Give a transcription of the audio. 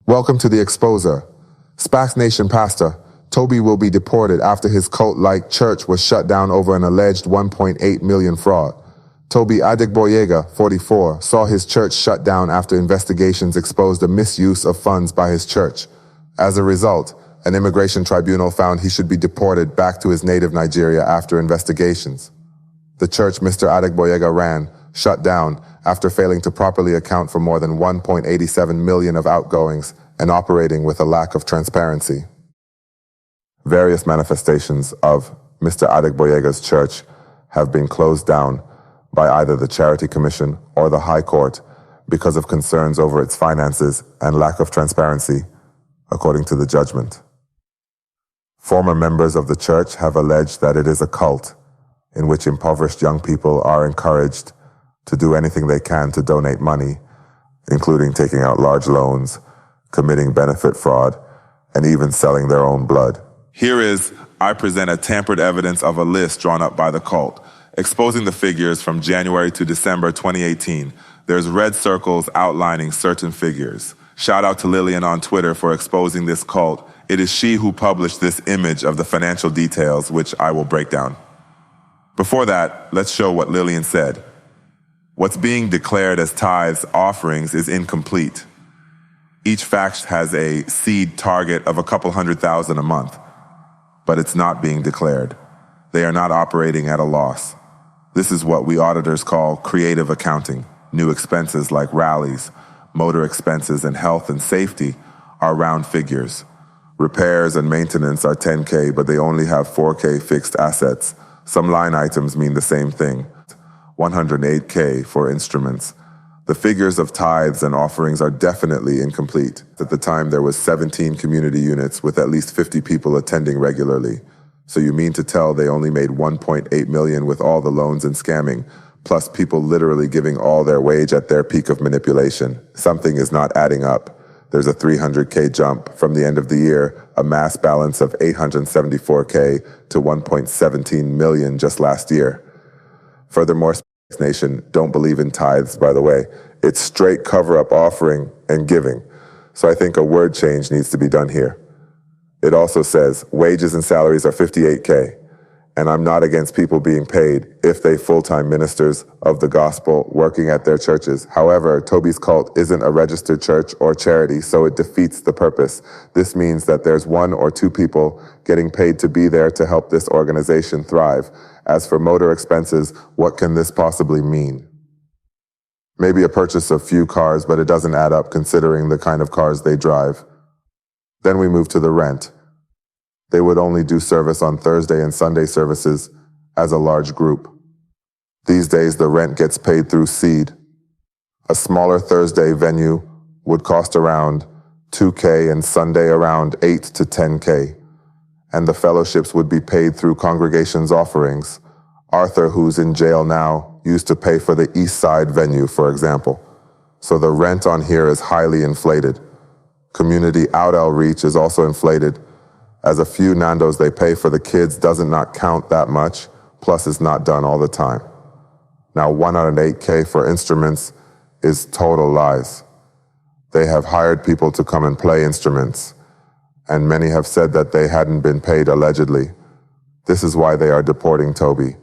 Welcome to the Exposer. Spac Nation pastor, Tobi will be deported after his cult-like church was shut down over an alleged 1.8 million fraud. Tobi Adegboyega, 44, saw his church shut down after investigations exposed a misuse of funds by his church. As a result, an immigration tribunal found he should be deported back to his native Nigeria after investigations. The church Mr. Adegboyega ran shut down after failing to properly account for more than 1.87 million of outgoings and operating with a lack of transparency. Various manifestations of Mr. Adegboyega's church have been closed down by either the Charity Commission or the High Court because of concerns over its finances and lack of transparency, according to the judgment. Former members of the church have alleged that it is a cult in which impoverished young people are encouraged to do anything they can to donate money, including taking out large loans, committing benefit fraud, and even selling their own blood. Here is, I present a tampered evidence of a list drawn up by the cult, exposing the figures from January to December 2018. There's red circles outlining certain figures. Shout out to Lillian on Twitter for exposing this cult. It is she who published this image of the financial details, which I will break down. Before that, let's show what Lillian said. What's being declared as tithes offerings is incomplete. Each fact has a seed target of a couple $100,000 a month, but it's not being declared. They are not operating at a loss. This is what we auditors call creative accounting. New expenses like rallies, motor expenses, and health and safety are round figures. Repairs and maintenance are $10K, but they only have $4K fixed assets. Some line items mean the same thing. $108K for instruments. The figures of tithes and offerings are definitely incomplete. At the time, there was 17 community units with at least 50 people attending regularly. So you mean to tell they only made 1.8 million with all the loans and scamming, plus people literally giving all their wage at their peak of manipulation. Something is not adding up. There's a 300K jump from the end of the year, a mass balance of 874K to 1.17 million just last year. Furthermore, Nation don't believe in tithes, by the way. It's straight cover-up offering and giving. So I think a word change needs to be done here. It also says wages and salaries are 58K, and I'm not against people being paid if they full-time ministers of the gospel working at their churches. However, Tobi's cult isn't a registered church or charity, so it defeats the purpose. This means that there's 1 or 2 people getting paid to be there to help this organization thrive. As for motor expenses, what can this possibly mean? Maybe a purchase of few cars, but it doesn't add up considering the kind of cars they drive. Then we move to the rent. They would only do service on Thursday and Sunday services as a large group. These days, the rent gets paid through seed. A smaller Thursday venue would cost around $2K and Sunday around $8 to $10K. And the fellowships would be paid through congregations' offerings. Arthur, who's in jail now, used to pay for the East Side venue, for example. So the rent on here is highly inflated. Community outreach is also inflated, as a few Nandos they pay for the kids doesn't not count that much, plus it's not done all the time. Now 108K for instruments is total lies. They have hired people to come and play instruments, and many have said that they hadn't been paid allegedly. This is why they are deporting Tobi.